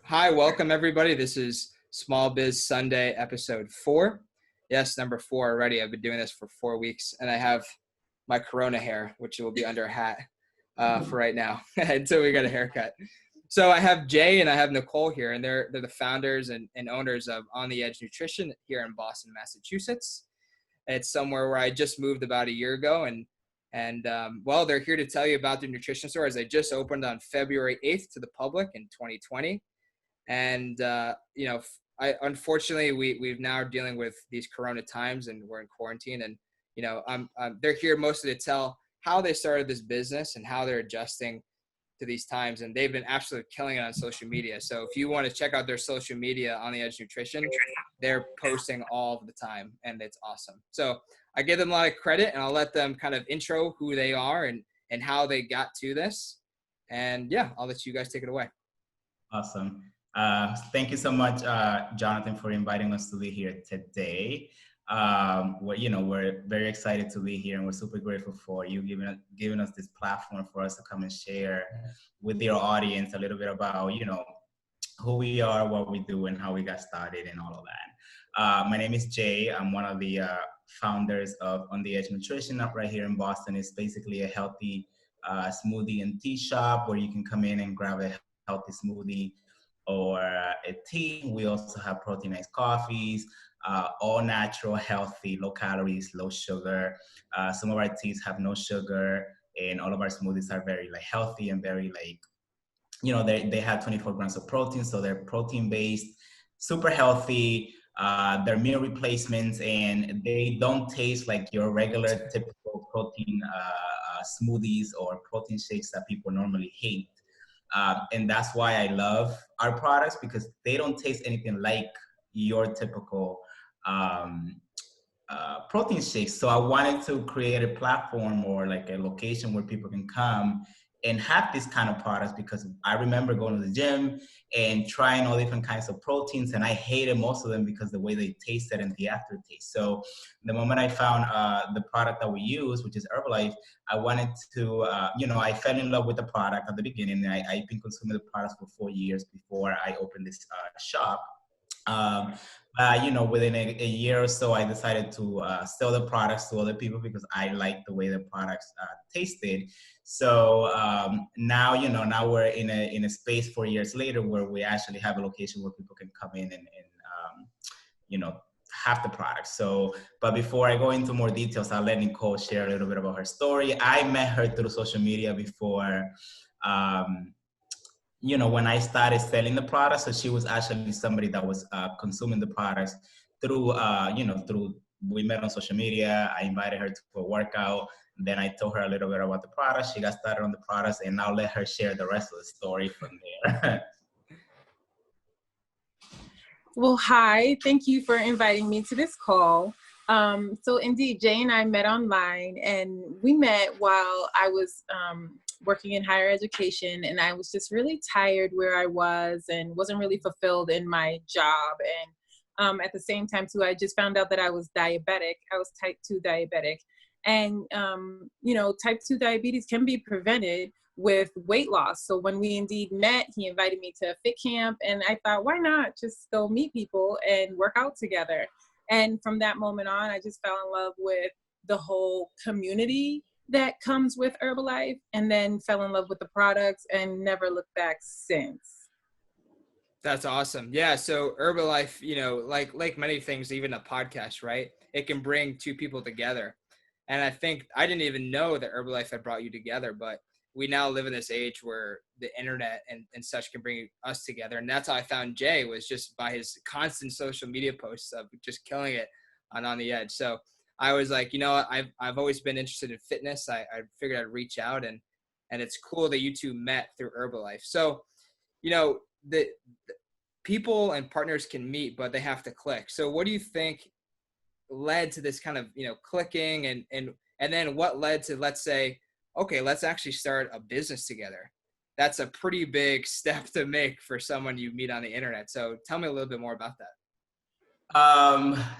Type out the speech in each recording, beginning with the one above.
Hi, welcome everybody. This is Small Biz Sunday, episode 4. Yes, number 4 already. I've been doing this for 4 weeks, and I have my Corona hair, which will be under a hat for right now until we get a haircut. So I have Jay and I have Nicole here, and they're the founders and owners of On the Edge Nutrition here in Boston, Massachusetts. It's somewhere where I just moved about a year ago, and well, they're here to tell you about their nutrition store as they just opened on February 8th to the public in 2020. And, unfortunately, we've now dealing with these Corona times and we're in quarantine, and, they're here mostly to tell how they started this business and how they're adjusting to these times. And they've been absolutely killing it on social media. So if you want to check out their social media, On the Edge Nutrition, they're posting all the time and it's awesome. So I give them a lot of credit, and I'll let them kind of intro who they are and how they got to this. And yeah, I'll let you guys take it away. Awesome. Thank you so much, Jonathan, for inviting us to be here today. We're very excited to be here, and we're super grateful for you giving us this platform for us to come and share with your audience a little bit about, who we are, what we do, and how we got started and all of that. My name is Jay. I'm one of the founders of On the Edge Nutrition up right here in Boston. It's basically a healthy smoothie and tea shop where you can come in and grab a healthy smoothie or a tea. We also have proteinized coffees, all natural, healthy, low calories, low sugar. Some of our teas have no sugar, and all of our smoothies are very healthy and very they have 24 grams of protein, so they're protein based, super healthy. They're meal replacements, and they don't taste like your regular typical protein smoothies or protein shakes that people normally hate. And that's why I love our products, because they don't taste anything like your typical protein shakes. So I wanted to create a platform or a location where people can come and have these kind of products, because I remember going to the gym and trying all different kinds of proteins, and I hated most of them because the way they tasted and the aftertaste. So the moment I found the product that we use, which is Herbalife, I wanted to, I fell in love with the product at the beginning. I've been consuming the products for 4 years before I opened this shop. Within a year or so, I decided to sell the products to other people because I liked the way the products tasted. So now we're in a space 4 years later where we actually have a location where people can come in and have the products. So, but before I go into more details, I'll let Nicole share a little bit about her story. I met her through social media before. When I started selling the products, so she was actually somebody that was consuming the products through, we met on social media. I invited her to a workout. Then I told her a little bit about the products. She got started on the products, and I'll let her share the rest of the story from there. Well, hi. Thank you for inviting me to this call. So indeed, Jay and I met online, and we met while I was working in higher education, and I was just really tired where I was and wasn't really fulfilled in my job. And at the same time too, I just found out that I was diabetic. I was type 2 diabetic. And, type 2 diabetes can be prevented with weight loss. So when we indeed met, he invited me to a fit camp, and I thought, why not just go meet people and work out together? And from that moment on, I just fell in love with the whole community that comes with Herbalife, and then fell in love with the products and never looked back since. That's awesome. Yeah. So Herbalife, like many things, even a podcast, right? It can bring two people together. And I think I didn't even know that Herbalife had brought you together, but we now live in this age where the internet and such can bring us together. And that's how I found Jay, was just by his constant social media posts of just killing it on the Edge. So I was like, I've always been interested in fitness. I figured I'd reach out, and it's cool that you two met through Herbalife. So, the people and partners can meet, but they have to click. So what do you think led to this kind of, clicking, and then what led to, let's say, okay, let's actually start a business together? That's a pretty big step to make for someone you meet on the internet. So tell me a little bit more about that.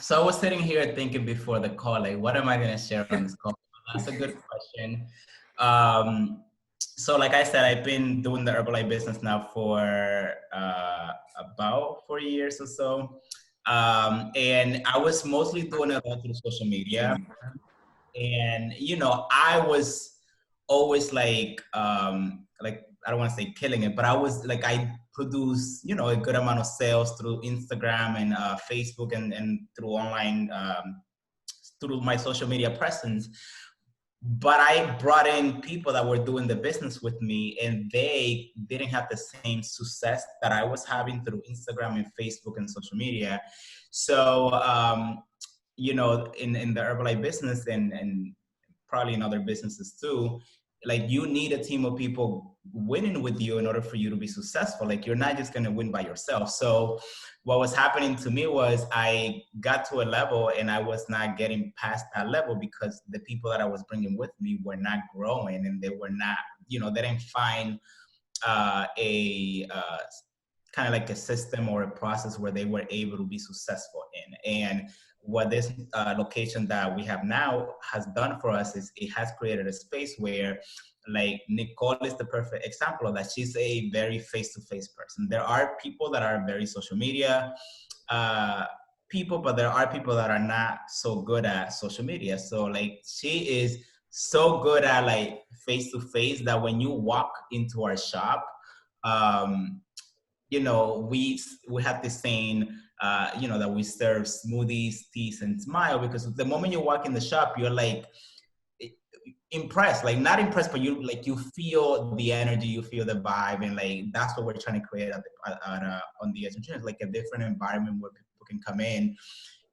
So I was sitting here thinking before the call, what am I going to share on this call? That's a good question. so like I said, I've been doing the Herbalife business now for about 4 years or so. And I was mostly doing it all through social media. And, I was always like, I don't want to say killing it, but I was like, I produce, a good amount of sales through Instagram and Facebook and through online, through my social media presence. But I brought in people that were doing the business with me, and they didn't have the same success that I was having through Instagram and Facebook and social media. So, in the Herbalife business and probably in other businesses too, like you need a team of people winning with you in order for you to be successful. Like you're not just going to win by yourself. So what was happening to me was I got to a level and I was not getting past that level because the people that I was bringing with me were not growing, and they were not, they didn't find a kind of like a system or a process where they were able to be successful in. And what this location that we have now has done for us is it has created a space where, like, Nicole is the perfect example of that. She's a very face-to-face person. There are people that are very social media people, but there are people that are not so good at social media. So like she is so good at like face-to-face that when you walk into our shop, um, we have this saying, that we serve smoothies, teas, and smile, because the moment you walk in the shop, you're like impressed, like not impressed, but you feel the energy, you feel the vibe, and like that's what we're trying to create on the Edge, like a different environment where people can come in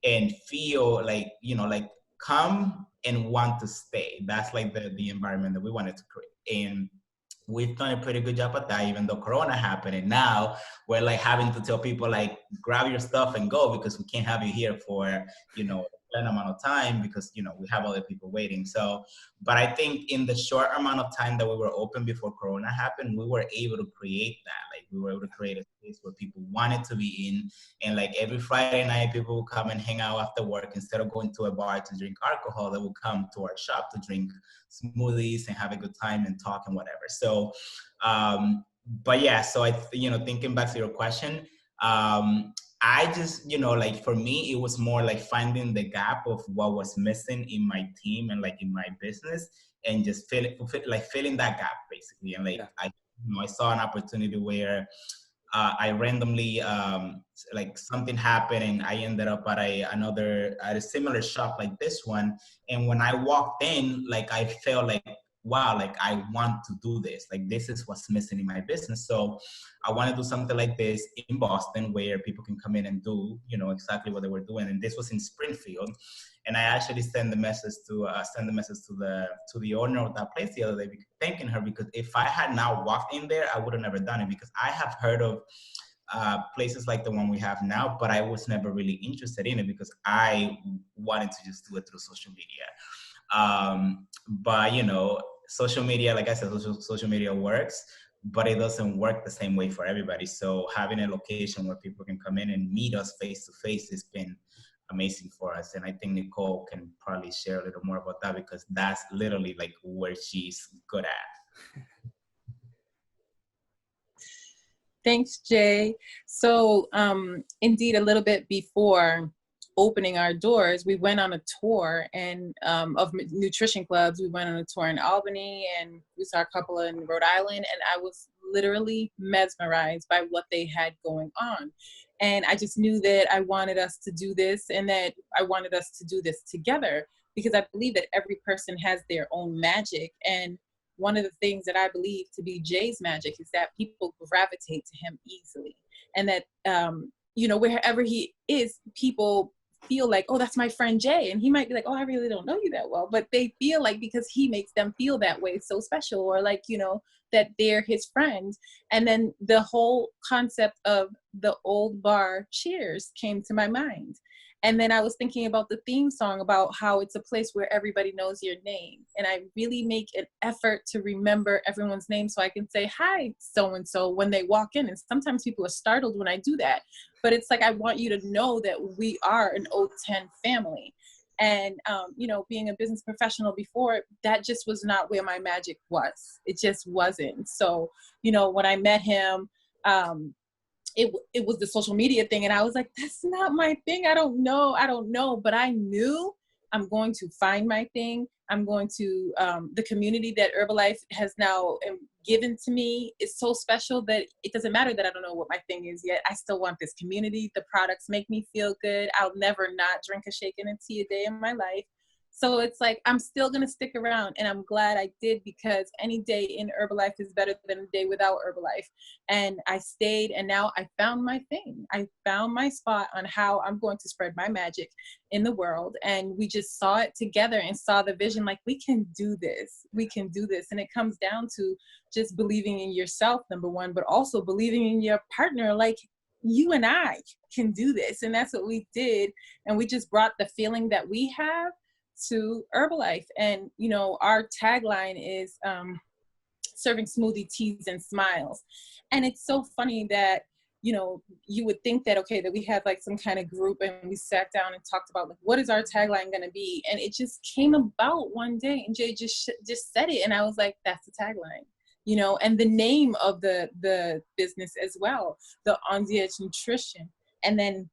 and feel like, like come and want to stay. That's like the environment that we wanted to create. And we've done a pretty good job at that, even though Corona happened. And now we're like having to tell people like, grab your stuff and go, because we can't have you here for, a certain amount of time, because, we have other people waiting. So, but I think in the short amount of time that we were open before Corona happened, we were able to create that. Like we were able to create a space where people wanted to be in. And like every Friday night, people would come and hang out after work. Instead of going to a bar to drink alcohol, they would come to our shop to drink smoothies and have a good time and talk and whatever. So, but yeah, so thinking back to your question, I just, like for me, it was more like finding the gap of what was missing in my team and like in my business, and just filling that gap basically. And like, yeah. I saw an opportunity where I randomly, like something happened and I ended up at a similar shop like this one. And when I walked in, like I felt like, wow, like I want to do this. Like this is what's missing in my business. So I want to do something like this in Boston where people can come in and do, exactly what they were doing. And this was in Springfield. And I actually sent the message to the owner of that place the other day, thanking her, because if I had not walked in there, I would have never done it, because I have heard of places like the one we have now, but I was never really interested in it because I wanted to just do it through social media. But social media, like I said, social media works, but it doesn't work the same way for everybody. So having a location where people can come in and meet us face to face has been amazing for us. And I think Nicole can probably share a little more about that, because that's literally like where she's good at. Thanks, Jay. So indeed, a little bit before opening our doors, we went on a tour of nutrition clubs. We went on a tour in Albany, and we saw a couple in Rhode Island, and I was literally mesmerized by what they had going on. And I just knew that I wanted us to do this, and that I wanted us to do this together, because I believe that every person has their own magic. And one of the things that I believe to be Jay's magic is that people gravitate to him easily. And that, wherever he is, people feel like, oh, that's my friend Jay. And he might be like, oh, I really don't know you that well. But they feel like, because he makes them feel that way, so special, or like, that they're his friend. And then the whole concept of the old bar Cheers came to my mind. And then I was thinking about the theme song, about how it's a place where everybody knows your name. And I really make an effort to remember everyone's name, so I can say, hi, so-and-so, when they walk in. And sometimes people are startled when I do that. But it's like, I want you to know that we are an OTEN family. And, being a business professional before, that just was not where my magic was. It just wasn't. So, when I met him, it was the social media thing. And I was like, that's not my thing. I don't know. But I knew I'm going to find my thing. I'm going to, the community that Herbalife has now given to me is so special that it doesn't matter that I don't know what my thing is yet. I still want this community. The products make me feel good. I'll never not drink a shake and a tea a day in my life. So it's like, I'm still going to stick around, and I'm glad I did, because any day in Herbalife is better than a day without Herbalife. And I stayed, and now I found my thing. I found my spot on how I'm going to spread my magic in the world. And we just saw it together and saw the vision, like, we can do this. We can do this. And it comes down to just believing in yourself, number one, but also believing in your partner. Like, you and I can do this. And that's what we did. And we just brought the feeling that we have to Herbalife. And, our tagline is serving smoothie, teas, and smiles. And it's so funny that, you would think that, okay, that we had like some kind of group and we sat down and talked about, like, what is our tagline going to be? And it just came about one day, and Jay just said it. And I was like, that's the tagline. And the name of the business as well, the On the Edge Nutrition. And then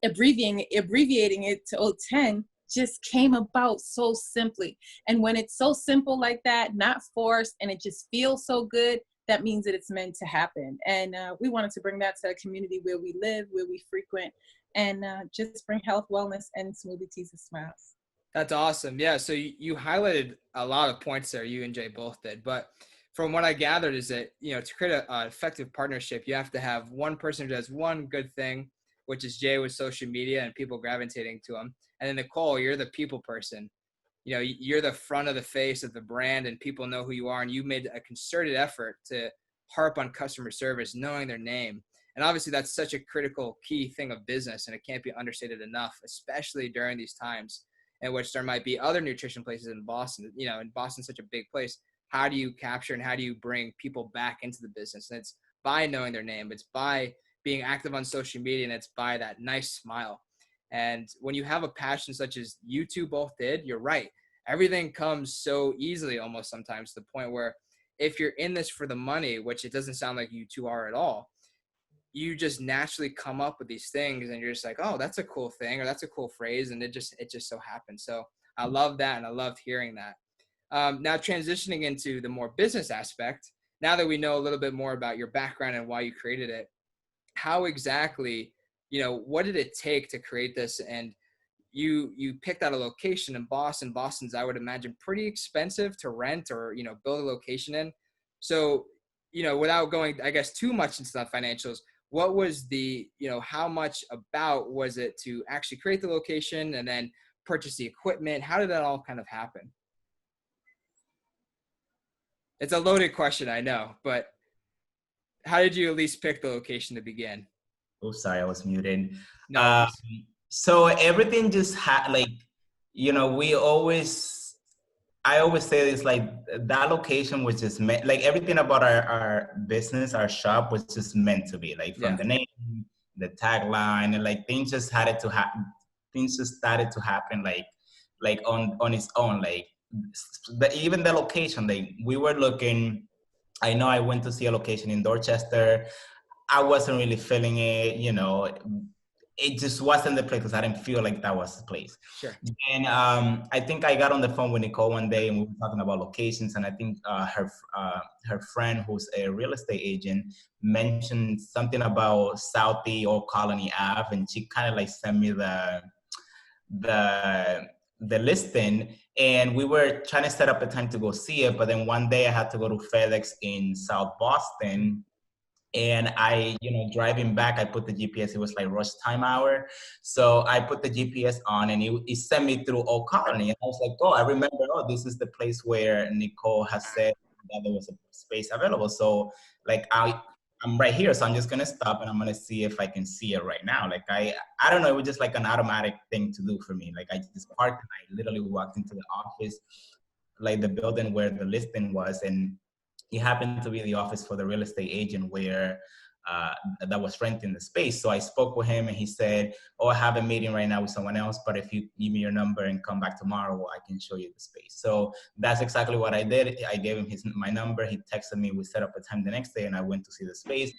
abbreviating it to OTEN just came about so simply. And when it's so simple like that, not forced, and it just feels so good, that means that it's meant to happen. And we wanted to bring that to a community where we live, where we frequent, and just bring health, wellness, and smoothie, teas, and smiles. That's awesome. Yeah. So you highlighted a lot of points there. You and Jay both did. But from what I gathered is that, to create an effective partnership, you have to have one person who does one good thing, which is Jay with social media and people gravitating to him. And then Nicole, you're the people person. You're the front of the face of the brand, and people know who you are. And you made a concerted effort to harp on customer service, knowing their name. And obviously that's such a critical key thing of business, and it can't be understated enough, especially during these times in which there might be other nutrition places in Boston. And Boston's such a big place. How do you capture and how do you bring people back into the business? And it's by knowing their name. It's by being active on social media, and it's by that nice smile. And when you have a passion such as you two both did, you're right. Everything comes so easily almost sometimes, to the point where if you're in this for the money, which it doesn't sound like you two are at all, you just naturally come up with these things, and you're just like, oh, that's a cool thing, or that's a cool phrase. And it just so happens. So I love that. And I loved hearing that. Now transitioning into the more business aspect, now that we know a little bit more about your background and why you created it, how exactly, what did it take to create this? And you picked out a location in Boston. Boston's, I would imagine, pretty expensive to rent or, build a location in. So, without going, I guess, too much into the financials, what was the, how much about was it to actually create the location and then purchase the equipment? How did that all kind of happen? It's a loaded question, I know, but how did you at least pick the location to begin? Oh, sorry, I was muted. No. So everything just I always say this, like, that location was just meant, like, everything about our business, our shop was just meant to be, like, from the name, the tagline, and like things just started to happen. Things just started to happen, like on its own. Like, even the location, like, we were looking. I know I went to see a location in Dorchester. I wasn't really feeling it, it just wasn't the place, because I didn't feel like that was the place. Sure. And I think I got on the phone with Nicole one day, and we were talking about locations. And I think her friend, who's a real estate agent, mentioned something about Southie or Colony Ave, and she kind of like sent me the listing. And we were trying to set up a time to go see it, but then one day I had to go to FedEx in South Boston. And I, driving back, I put the GPS, it was like rush time hour. So I put the GPS on, and it sent me through Old Colony. And I was like, oh, I remember, this is the place where Nicole has said that there was a space available. So like, I'm right here. So I'm just going to stop, and I'm going to see if I can see it right now. Like, I don't know. It was just like an automatic thing to do for me. Like, I just parked, and I literally walked into the office, like the building where the listing was. And it happened to be the office for the real estate agent where that was renting the space. So I spoke with him and he said, oh, I have a meeting right now with someone else, but if you give me your number and come back tomorrow, I can show you the space. So that's exactly what I did. I gave him my number. He texted me. We set up a time the next day and I went to see the space.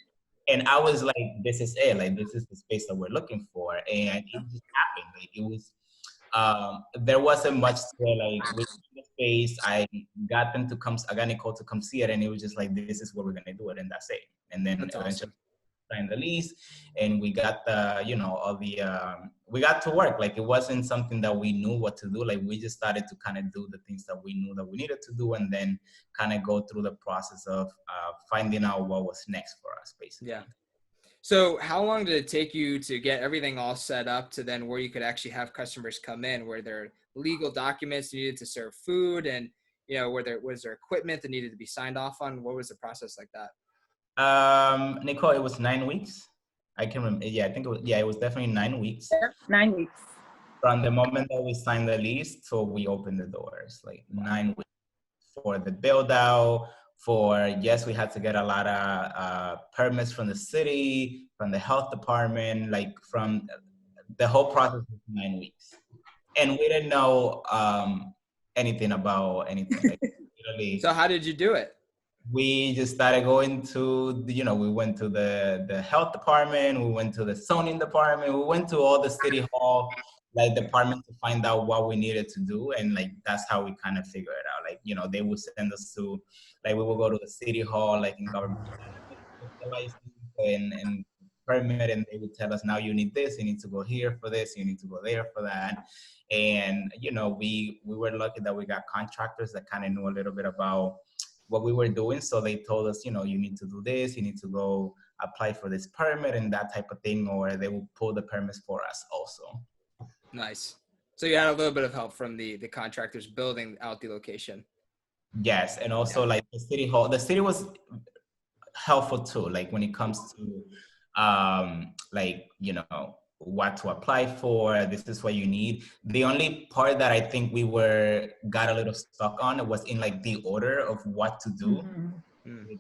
And I was like, this is it. Like, this is the space that we're looking for. And it just happened. Like, it was, there wasn't much to it. Like, we the space, I got Nicole to come see it. And it was just like, this is what we're going to do it. And that's it. And then That's eventually awesome. signed the lease and we got the, all the, we got to work. Like, it wasn't something that we knew what to do. Like, we just started to kind of do the things that we knew that we needed to do, and then kind of go through the process of finding out what was next for us, basically. Yeah. So how long did it take you to get everything all set up to then where you could actually have customers come in, where there are legal documents needed to serve food, and was there equipment that needed to be signed off on? What was the process like that? Nicole, it was 9 weeks. I can remember. Yeah, I think it was definitely 9 weeks. 9 weeks. From the moment that we signed the lease till we opened the doors, like 9 weeks for the build out. Yes, we had to get a lot of permits from the city, from the health department, like from the whole process was 9 weeks. And we didn't know anything about anything. Like, literally, So how did you do it? we just started going to, we went to the health department, we went to the zoning department, we went to all the city hall, like, departments to find out what we needed to do. And like, that's how we kind of figured it out. Like, they would send us to, like, we would go to the city hall, like in government, license and permit, and they would tell us, now you need this, you need to go here for this, you need to go there for that. And, we were lucky that we got contractors that kind of knew a little bit about what we were doing. So they told us, you need to do this, you need to go apply for this permit and that type of thing, or they will pull the permits for us also. Nice. So you had a little bit of help from the contractors building out the location. Yes. And also, like, the city hall, the city was helpful too. Like, when it comes to, like, what to apply for, this is what you need. The only part that I think we got a little stuck on was in, like, the order of what to do. Mm-hmm.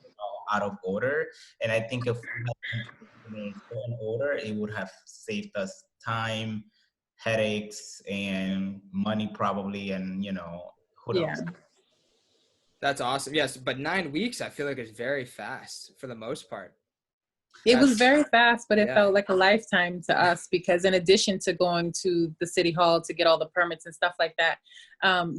Out of order. And I think if we had in a certain order, it would have saved us time, headaches, and money probably, and who knows. That's awesome. Yes, but 9 weeks I feel like is very fast for the most part. It was very fast, but it felt like a lifetime to us, because in addition to going to the city hall to get all the permits and stuff like that,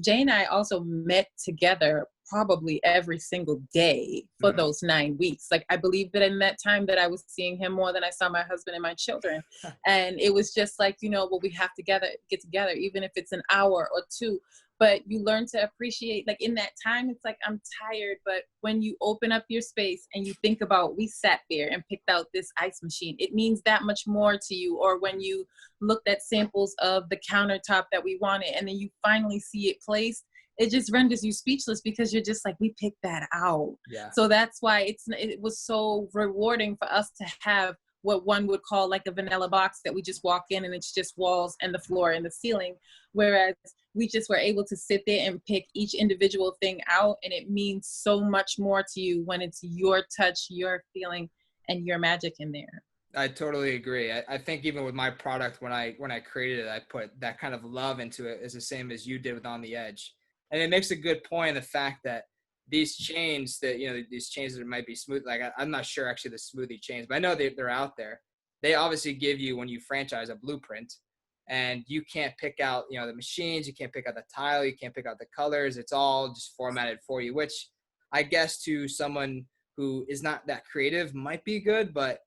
Jay and I also met together probably every single day for those 9 weeks. Like, I believe that in that time that I was seeing him more than I saw my husband and my children. And it was just like, well, we have to get together, even if it's an hour or two. But you learn to appreciate, like, in that time, it's like, I'm tired. But when you open up your space and you think about, we sat there and picked out this ice machine, it means that much more to you. Or when you looked at samples of the countertop that we wanted, and then you finally see it placed, it just renders you speechless, because you're just like, we picked that out. Yeah. So that's why it was so rewarding for us to have what one would call like a vanilla box that we just walk in and it's just walls and the floor and the ceiling. Whereas we just were able to sit there and pick each individual thing out, and it means so much more to you when it's your touch, your feeling, and your magic in there. I totally agree. I think even with my product, when I created it, I put that kind of love into it, is the same as you did with On the Edge. And it makes a good point, the fact that these chains these chains that might be smooth, like I'm not sure actually the smoothie chains, but I know they're out there. They obviously give you, when you franchise, a blueprint, and you can't pick out, the machines, you can't pick out the tile, you can't pick out the colors. It's all just formatted for you, which I guess to someone who is not that creative might be good, but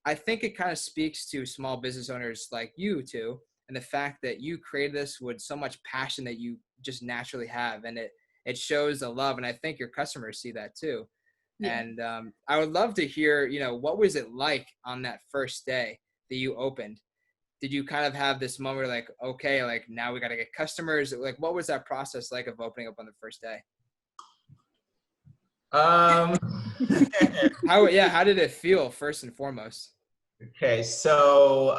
I think it kind of speaks to small business owners like you too, and the fact that you created this with so much passion that you just naturally have, and it shows the love, and I think your customers see that too. Yeah. And I would love to hear, what was it like on that first day that you opened? Did you kind of have this moment where, like, okay, like, now we got to get customers? Like, what was that process like of opening up on the first day? How did it feel, first and foremost? Okay, so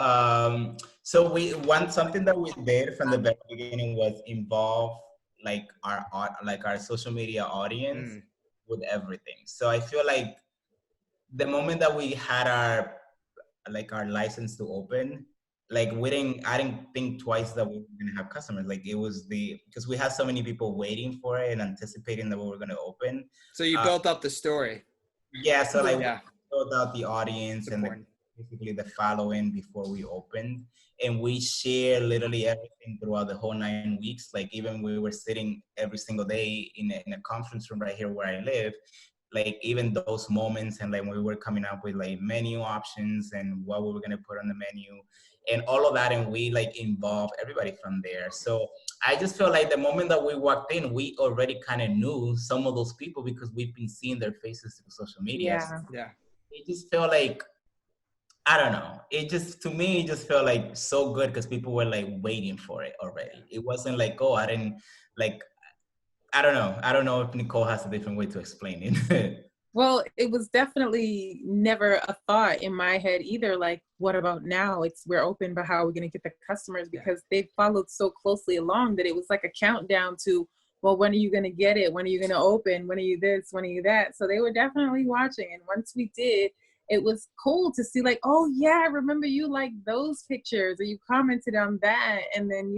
something that we did from the very beginning was involve like our social media audience with everything. So I feel like the moment that we had our license to open, like I didn't think twice that we were gonna have customers. Like it was because we had so many people waiting for it and anticipating that we were gonna open. So you built up the story. Yeah, so like we Yeah, built out the it's audience and important. basically the following before we opened, and we share literally everything throughout the whole 9 weeks. Like even we were sitting every single day in a conference room right here where I live, like even those moments, and like when we were coming up with like menu options and what we were gonna put on the menu and all of that, and we like involve everybody from there. So I just feel like the moment that we walked in, we already kind of knew some of those people because we've been seeing their faces through social media. So Yeah. Yeah. it just felt like, I don't know. It just, to me, it just felt like so good because people were like waiting for it already. It wasn't like, oh, I didn't like, I don't know. I don't know if Nicole has a different way to explain it. Well, it was definitely never a thought in my head either. Like, what about now? We're open, but how are we going to get the customers? Because they followed so closely along that it was like a countdown to, well, when are you going to get it? When are you going to open? When are you this? When are you that? So they were definitely watching. And once we did, it was cool to see like, oh yeah, I remember you like those pictures or you commented on that. And then,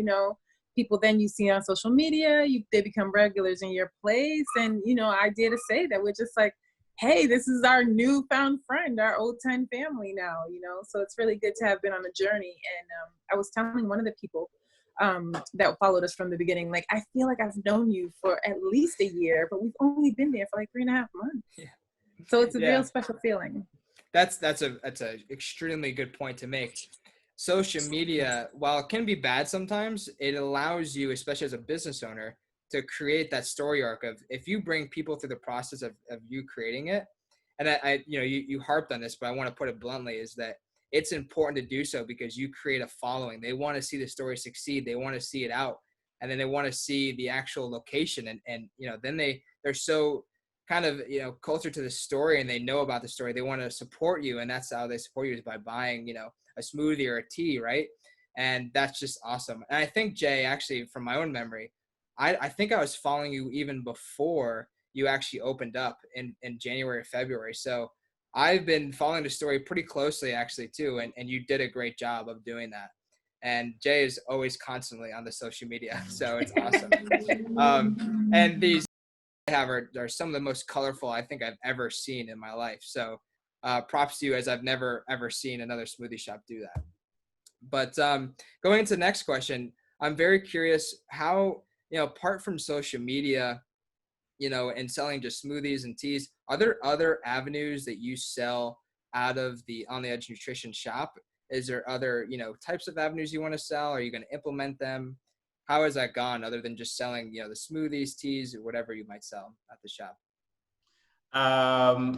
people then you see on social media, they become regulars in your place. And, I dare to say that we're just like, hey, this is our newfound friend, our OTEN family now, so it's really good to have been on a journey. And I was telling one of the people that followed us from the beginning, like, I feel like I've known you for at least a year, but we've only been there for like 3.5 months. Yeah. So it's a Yeah. real special feeling. That's a extremely good point to make. Social media, while it can be bad sometimes, it allows you, especially as a business owner, to create that story arc of if you bring people through the process of you creating it. And you harped on this, but I want to put it bluntly, is that it's important to do so because you create a following. They want to see the story succeed. They want to see it out. And then they want to see the actual location. And then they're so kind of, closer to the story and they know about the story. They want to support you. And that's how they support you, is by buying, a smoothie or a tea, right? And that's just awesome. And I think, Jay, actually, from my own memory, I think I was following you even before you actually opened up in January or February. So I've been following the story pretty closely, actually, too. And you did a great job of doing that. And Jay is always constantly on the social media. So it's awesome. And these I have are some of the most colorful I think I've ever seen in my life. So props to you, as I've never, ever seen another smoothie shop do that. But going into the next question, I'm very curious how, apart from social media, and selling just smoothies and teas, are there other avenues that you sell out of the On the Edge Nutrition shop? Is there other, types of avenues you want to sell? Are you going to implement them? How has that gone, other than just selling, the smoothies, teas, or whatever you might sell at the shop?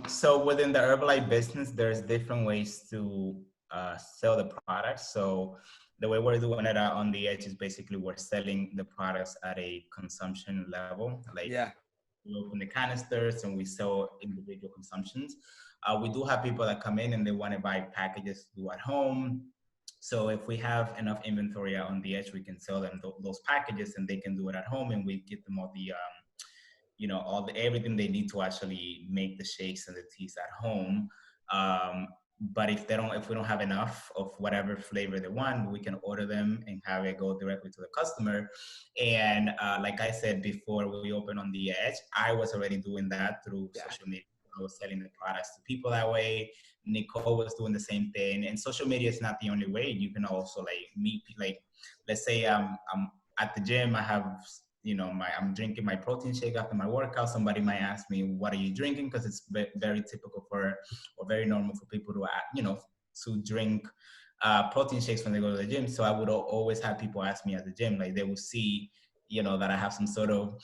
So within the Herbalife business, there's different ways to sell the products. So the way we're doing it On the Edge is basically we're selling the products at a consumption level. Like, Yeah. we open the canisters and we sell individual consumptions. We do have people that come in and they want to buy packages to do at home. So if we have enough inventory out On the Edge, we can sell them those packages and they can do it at home, and we get them all the everything they need to actually make the shakes and the teas at home. But if we don't have enough of whatever flavor they want, we can order them and have it go directly to the customer. And like I said before, we open On the Edge, I was already doing that through social media. I was selling the products to people that way. Nicole was doing the same thing. And social media is not the only way. You can also like meet, like, let's say I'm at the gym, I have, I'm drinking my protein shake after my workout. Somebody might ask me, what are you drinking? Because it's very typical or very normal for people to, to drink protein shakes when they go to the gym. So I would always have people ask me at the gym, like they will see, that I have some sort of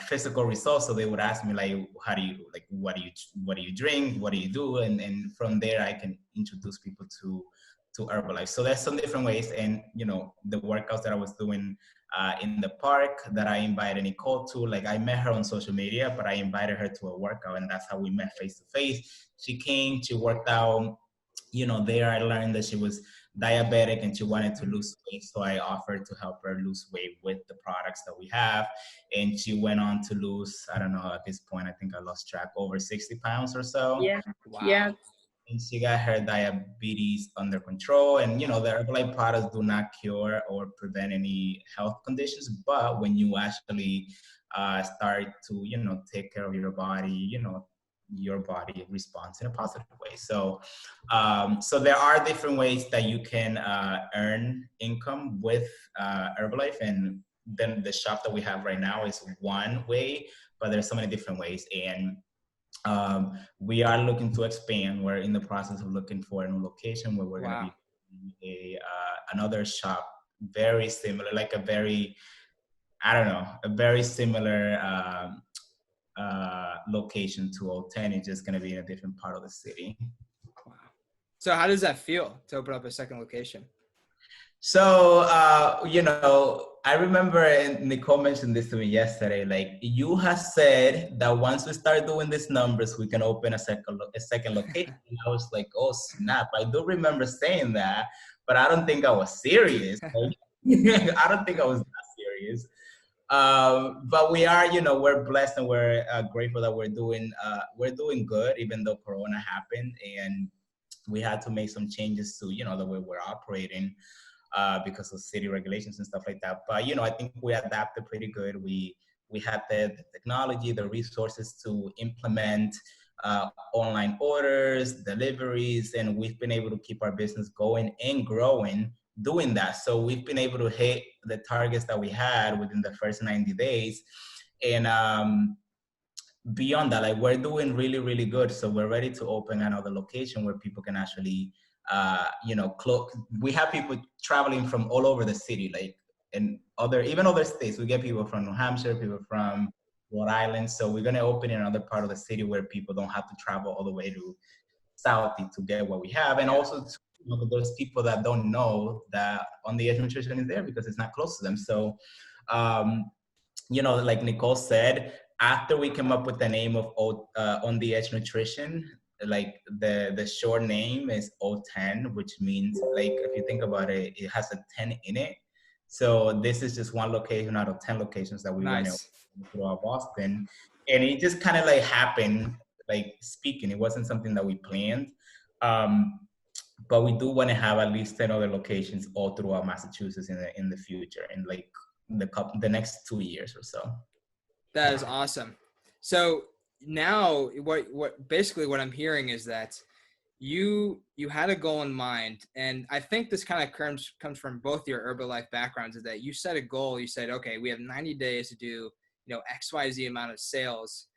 physical results. So they would ask me like, how do you, like, what do you drink? What do you do? And from there I can introduce people to Herbalife. So there's some different ways. And, the workouts that I was doing in the park that I invited Nicole to, like I met her on social media, but I invited her to a workout and that's how we met face to face. She came, she worked out, there I learned that she was diabetic and she wanted to lose weight. So I offered to help her lose weight with the products that we have. And she went on to lose, I don't know, at this point, I think I lost track, over 60 pounds or so. Yeah. Yeah. Wow. And she got her diabetes under control. And, the Herbalife products do not cure or prevent any health conditions. But when you actually start to, take care of your body, your body responds in a positive way. So there are different ways that you can earn income with Herbalife. And then the shop that we have right now is one way, but there's so many different ways. And we are looking to expand. We're in the process of looking for a new location where we're going to be another shop very similar, like a very, I don't know, a very similar location to OTEN. It's just going to be in a different part of the city. Wow. So how does that feel to open up a second location? So, I remember, and Nicole mentioned this to me yesterday, like, you have said that once we start doing these numbers, we can open a second location. And I was like, oh, snap. I do remember saying that, but I don't think I was serious. I don't think I was that serious. But we are, we're blessed and we're grateful that we're doing good, even though Corona happened. And we had to make some changes to, the way we're operating. Because of city regulations and stuff like that. But, I think we adapted pretty good. We had the technology, the resources to implement online orders, deliveries, and we've been able to keep our business going and growing doing that. So we've been able to hit the targets that we had within the first 90 days. And beyond that, like, we're doing really, really good. So we're ready to open another location where people can actually we have people traveling from all over the city, like even other states. We get people from New Hampshire, people from Rhode Island. So we're going to open in another part of the city where people don't have to travel all the way to Southie to get what we have. And also those people that don't know that On the Edge Nutrition is there because it's not close to them. So, like Nicole said, after we came up with the name of On the Edge Nutrition, like the short name is OTEN, which means, like, if you think about it, it has a 10 in it. So this is just one location out of 10 locations that we went throughout Boston. And it just kind of like happened, like speaking. It wasn't something that we planned. But we do want to have at least 10 other locations all throughout Massachusetts in the future, in like the next 2 years or so. That is awesome. So now what I'm hearing is that you had a goal in mind, and I think this kind of comes from both your Herbalife backgrounds, is that you set a goal. You said, okay, we have 90 days to do, XYZ amount of sales,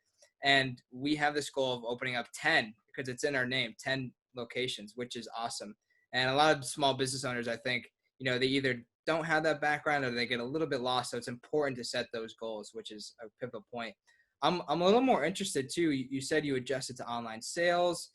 and we have this goal of opening up 10, because it's in our name, 10 locations, which is awesome. And a lot of small business owners, I think, they either don't have that background or they get a little bit lost. So it's important to set those goals, which is a pivotal point. I'm a little more interested too. You said you adjusted to online sales,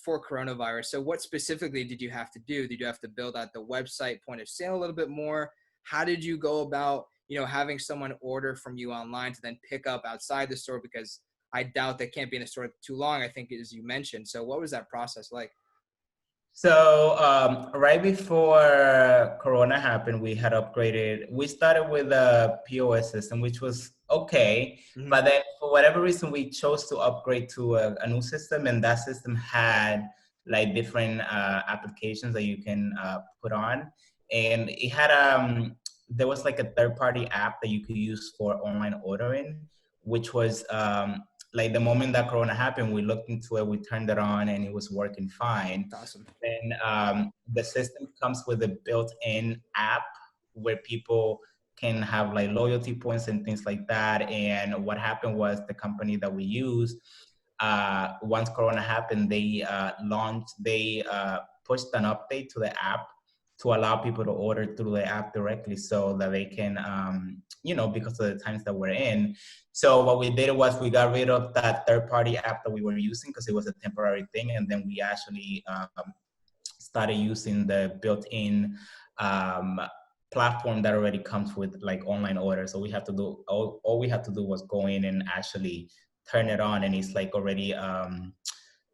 for coronavirus. So what specifically did you have to do? Did you have to build out the website point of sale a little bit more? How did you go about, having someone order from you online to then pick up outside the store? Because I doubt they can't be in a store too long, I think, as you mentioned. So what was that process like? So right before Corona happened, we had upgraded. We started with a POS system, which was okay. Mm-hmm. But then for whatever reason, we chose to upgrade to a new system. And that system had like different applications that you can put on. And it had, there was like a third-party app that you could use for online ordering, which was like the moment that Corona happened, we looked into it, we turned it on, and it was working fine. Awesome. And the system comes with a built-in app where people can have like loyalty points and things like that. And what happened was the company that we used, once Corona happened, they pushed an update to the app to allow people to order through the app directly so that they can, because of the times that we're in. So what we did was we got rid of that third-party app that we were using because it was a temporary thing. And then we actually started using the built-in platform that already comes with like online orders. So we have to do, all we had to do was go in and actually turn it on, and it's like already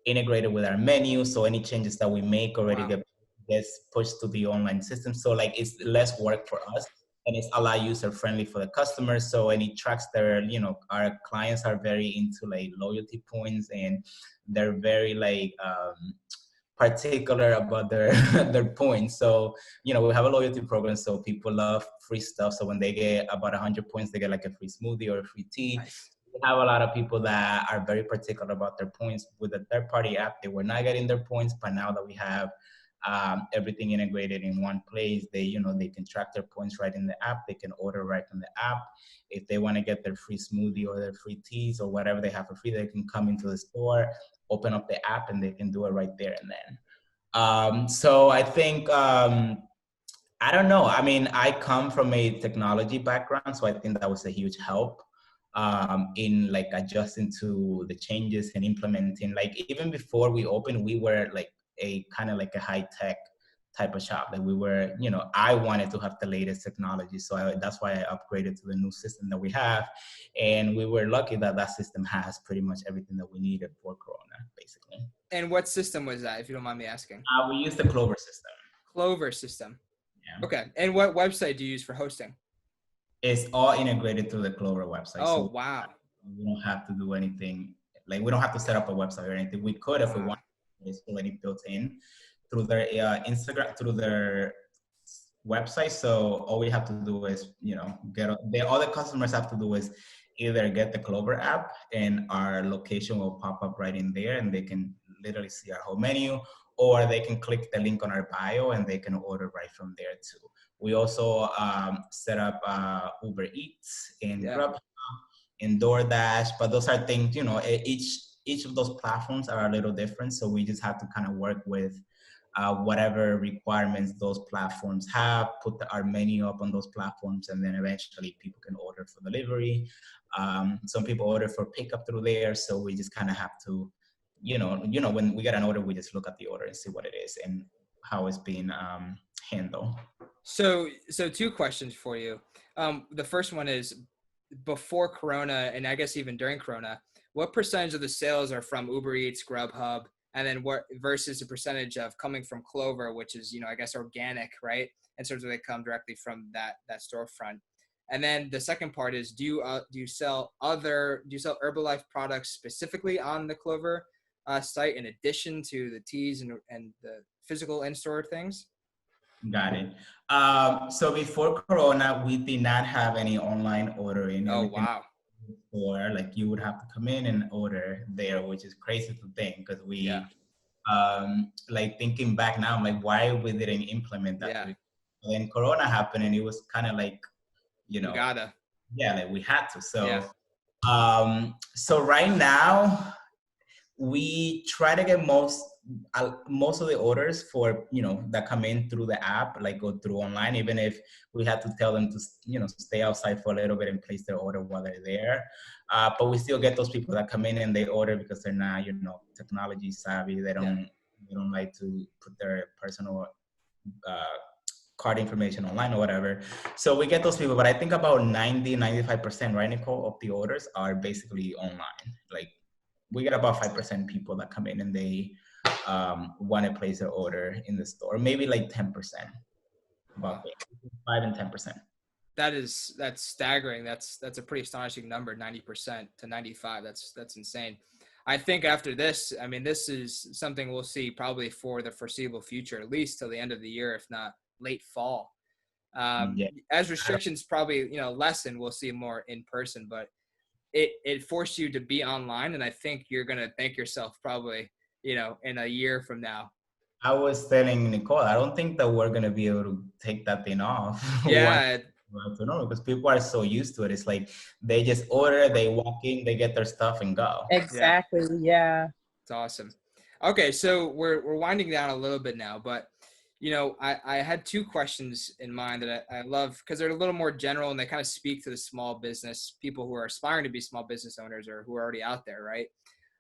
integrated with our menu. So any changes that we make already get gets pushed to the online system. So like it's less work for us and it's a lot user friendly for the customers. So, and it tracks their, our clients are very into like loyalty points, and they're very like, particular about their their points. So, we have a loyalty program, so people love free stuff. So when they get about 100 points, they get like a free smoothie or a free tea. Nice. We have a lot of people that are very particular about their points. With a third-party app, they were not getting their points, but now that we have everything integrated in one place, they can track their points right in the app. They can order right from the app. If they want to get their free smoothie or their free teas or whatever they have for free, they can come into the store, open up the app, and they can do it right there and then. So I think, I don't know. I mean, I come from a technology background, so I think that was a huge help in like adjusting to the changes and implementing. Like even before we opened, we were like a kind of like a high tech type of shop. Like we were, I wanted to have the latest technology. So that's why I upgraded to the new system that we have. And we were lucky that that system has pretty much everything that we needed for Corona, basically. And what system was that, if you don't mind me asking? We use the Clover system. Clover system. Yeah. Okay. And what website do you use for hosting? It's all integrated through the Clover website. Oh, so wow. We don't have to do anything. Like we don't have to set up a website or anything. We could if we want. It's already built in through their Instagram, through their website. So all we have to do is, all the customers have to do is either get the Clover app and our location will pop up right in there and they can literally see our whole menu, or they can click the link on our bio and they can order right from there too. We also set up Uber Eats and Grubhub and DoorDash, but those are things, each of those platforms are a little different. So we just have to kind of work with whatever requirements those platforms have, put our menu up on those platforms, and then eventually people can order for delivery. Some people order for pickup through there. So we just kind of have to, when we get an order, we just look at the order and see what it is and how it's being handled. So two questions for you. The first one is, before Corona, and I guess even during Corona, what percentage of the sales are from Uber Eats, Grubhub, and then what versus the percentage of coming from Clover, which is, I guess organic, right? In terms of they come directly from that storefront. And then the second part is, do you sell Herbalife products specifically on the Clover site in addition to the teas and the physical in-store things? Got it. So before Corona, we did not have any online ordering. Oh, wow. Or like you would have to come in and order there, which is crazy to think because like thinking back now, I'm like, why we didn't implement that? Yeah. Then Corona happened and it was kind of like, You gotta. Yeah, like we had to. So, so right now we try to get most of the orders for, that come in through the app, like go through online, even if we had to tell them to, stay outside for a little bit and place their order while they're there. But we still get those people that come in and they order because they're not, technology savvy. They don't like to put their personal card information online or whatever. So we get those people, but I think about 95%, right, Nicole, of the orders are basically online. Like we get about 5% people that come in and they want to place their order in the store, maybe like 10%, about 5 and 10%. That's staggering. That's a pretty astonishing number, 90% to 95. That's insane. I think after this, I mean, this is something we'll see probably for the foreseeable future, at least till the end of the year, if not late fall. As restrictions probably, lessen, we'll see more in person, but it forced you to be online. And I think you're going to thank yourself probably, in a year from now. I was telling Nicole, I don't think that we're going to be able to take that thing off. Yeah. Because people are so used to it. It's like they just order, they walk in, they get their stuff and go. Exactly. Yeah. It's awesome. Okay. So we're winding down a little bit now, but I had two questions in mind that I love because they're a little more general and they kind of speak to the small business people who are aspiring to be small business owners or who are already out there, right?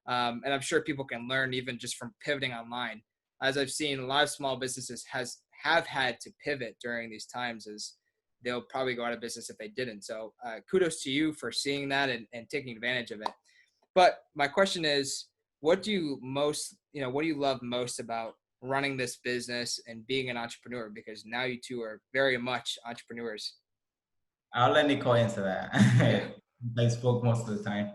And I'm sure people can learn even just from pivoting online. As I've seen, a lot of small businesses have had to pivot during these times, as they'll probably go out of business if they didn't. So kudos to you for seeing that and taking advantage of it. But my question is, what do you love most about running this business and being an entrepreneur? Because now you two are very much entrepreneurs. I'll let Nicole answer Yeah. that. I spoke most of the time.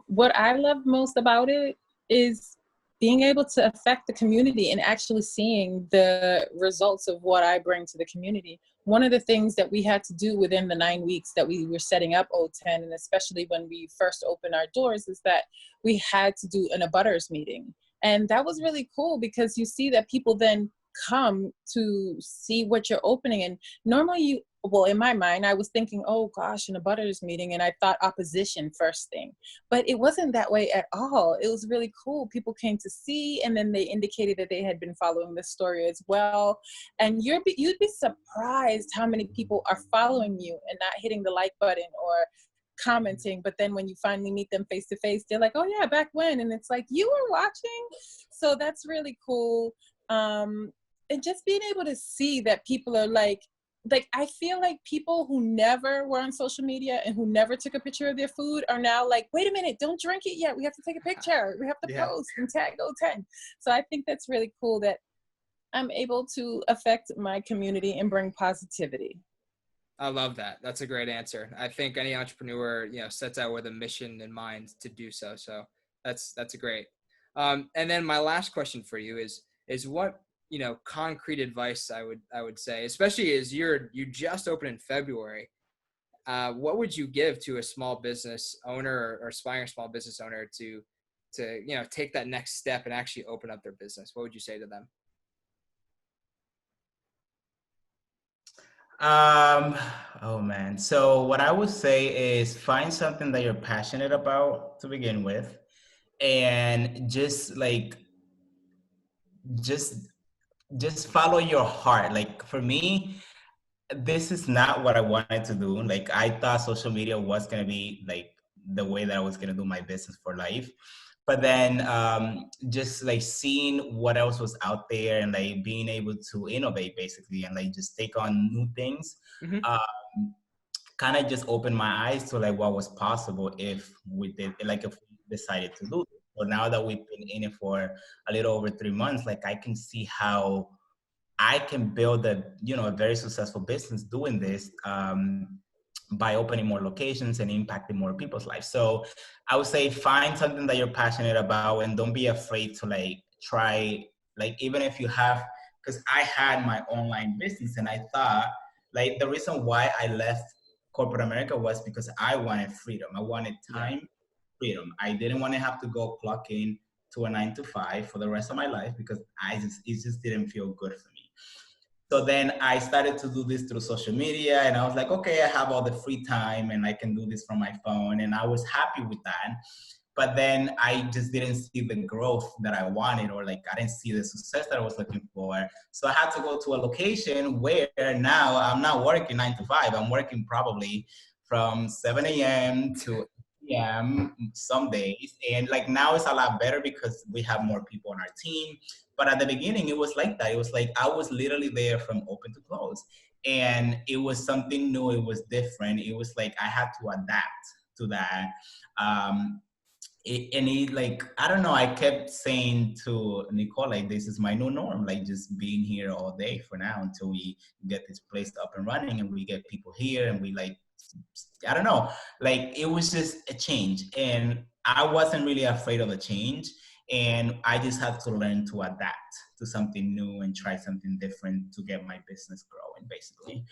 What I love most about it is being able to affect the community and actually seeing the results of what I bring to the community. One of the things that we had to do within the 9 weeks that we were setting up OTEN, and especially when we first opened our doors, is that we had to do an abutters meeting. And that was really cool because you see that people then come to see what you're opening. And normally well, in my mind, I was thinking, oh gosh, an abutters meeting, and I thought opposition first thing. But it wasn't that way at all. It was really cool. People came to see, and then they indicated that they had been following the story as well. And you'd be surprised how many people are following you and not hitting the like button or commenting. But then when you finally meet them face to face, they're like, oh yeah, back when. And it's like, you were watching. So that's really cool. And just being able to see that people are like, I feel like people who never were on social media and who never took a picture of their food are now like, wait a minute, don't drink it yet. We have to take a picture. We have to post and tag OTEN. So I think that's really cool that I'm able to affect my community and bring positivity. I love that. That's a great answer. I think any entrepreneur, sets out with a mission in mind to do so. So that's a great. And then my last question for you is what, concrete advice I would say, especially as you just opened in February, what would you give to a small business owner or aspiring small business owner to take that next step and actually open up their business? What would you say to them? Oh man. So what I would say is find something that you're passionate about to begin with, and just just follow your heart. Like for me, this is not what I wanted to do. Like I thought social media was gonna be like the way that I was gonna do my business for life. But then just like seeing what else was out there and like being able to innovate basically and like just take on new things, Mm-hmm. kind of just opened my eyes to like what was possible if we decided to do it. So now that we've been in it for a little over 3 months, like I can see how I can build a very successful business doing this, by opening more locations and impacting more people's lives. So I would say find something that you're passionate about and don't be afraid to like try, like even if you have, because I had my online business and I thought like the reason why I left corporate America was because I wanted freedom. I wanted time, freedom. I didn't want to have to go clock in to a 9 to 5 for the rest of my life because it just didn't feel good for me. So then I started to do this through social media and I was like, okay, I have all the free time and I can do this from my phone. And I was happy with that. But then I just didn't see the growth that I wanted, or like I didn't see the success that I was looking for. So I had to go to a location where now I'm not working 9 to 5. I'm working probably from 7 a.m. to 8 p.m. some days. And like now it's a lot better because we have more people on our team. But at the beginning, it was like that. It was like I was literally there from open to close. And it was something new. It was different. It was like I had to adapt to that. Like, I don't know, I kept saying to Nicole, like, this is my new norm, like just being here all day for now until we get this place up and running and we get people here and we like, I don't know, like it was just a change. And I wasn't really afraid of the change. And I just had to learn to adapt to something new and try something different to get my business growing, basically.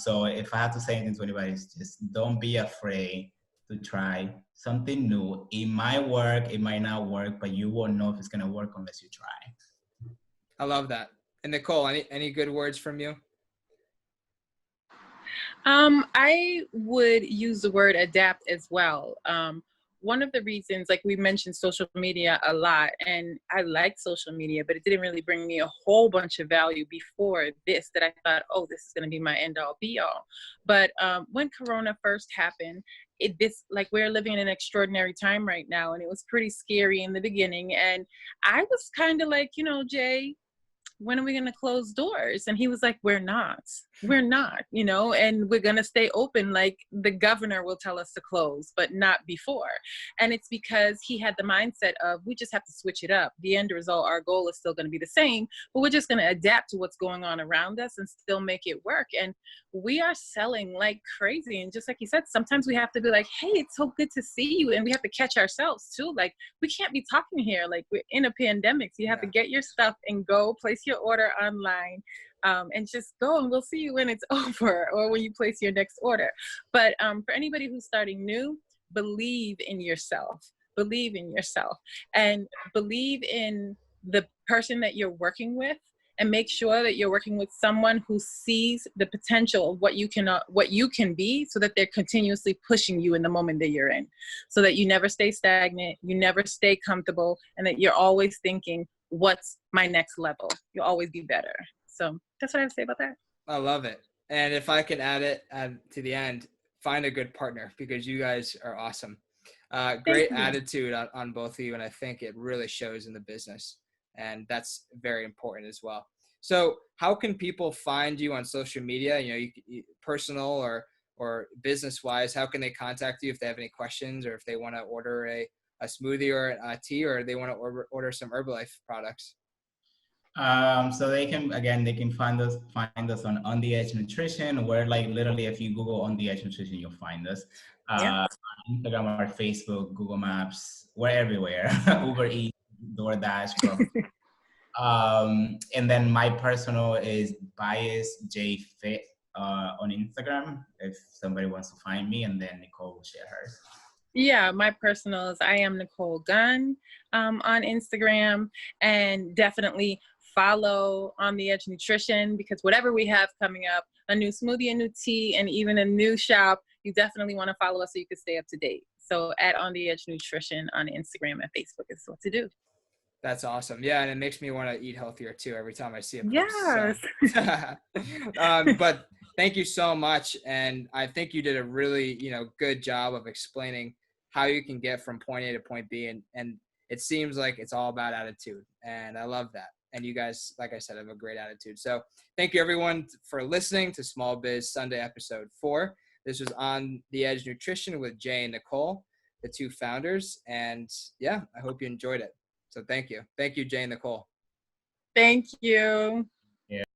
So if I had to say anything to anybody, it's just don't be afraid to try something new. It might work, it might not work, but you won't know if it's gonna work unless you try. I love that. And Nicole, any good words from you? I would use the word adapt as well. One of the reasons, like we mentioned social media a lot, and I like social media, but it didn't really bring me a whole bunch of value before this that I thought, oh, this is going to be my end all be all. But when Corona first happened, we're living in an extraordinary time right now, and it was pretty scary in the beginning. And I was kind of like, Jay, when are we going to close doors? And he was like, we're not. we're not, you know, and we're going to stay open. Like the governor will tell us to close, but not before. And it's because he had the mindset of, we just have to switch it up. The end result, our goal is still going to be the same, but we're just going to adapt to what's going on around us and still make it work. And we are selling like crazy. And just like you said, sometimes we have to be like, hey, it's so good to see you. And we have to catch ourselves too. Like, we can't be talking here. Like, we're in a pandemic. So you have to get your stuff and go place your order online. And just go, and we'll see you when it's over or when you place your next order. But for anybody who's starting new, believe in yourself. Believe in yourself and believe in the person that you're working with, and make sure that you're working with someone who sees the potential of what you can be, so that they're continuously pushing you in the moment that you're in, so that you never stay stagnant, you never stay comfortable, and that you're always thinking, what's my next level? You'll always be better. So that's what I have to say about that. I love it. And if I can add to the end, find a good partner, because you guys are awesome. Great attitude on both of you. And I think it really shows in the business. And that's very important as well. So how can people find you on social media? You know, you personal or business wise, how can they contact you if they have any questions, or if they want to order a smoothie or a tea, or they want to order some Herbalife products? So they can find us on the Edge Nutrition. Where, like, literally, if you Google On the Edge Nutrition, you'll find us. On Instagram or Facebook, Google Maps, we're everywhere. Uber Eats, DoorDash, and then my personal is Baez J Fit on Instagram, if somebody wants to find me, and then Nicole will share hers. Yeah, my personal is I am Nicole Gunn on Instagram, and definitely follow On the Edge Nutrition, because whatever we have coming up, a new smoothie, a new tea, and even a new shop, you definitely want to follow us so you can stay up to date. So at On the Edge Nutrition on Instagram and Facebook is what to do. That's awesome. Yeah, and it makes me want to eat healthier too every time I see a post. Yes. So. But thank you so much, and I think you did a really good job of explaining how you can get from point A to point B, and it seems like it's all about attitude, and I love that. And you guys, like I said, have a great attitude. So thank you everyone for listening to Small Biz Sunday episode 4. This was On the Edge Nutrition with Jay and Nicole, the two founders, and yeah, I hope you enjoyed it. So thank you. Thank you, Jay and Nicole. Thank you. Yeah.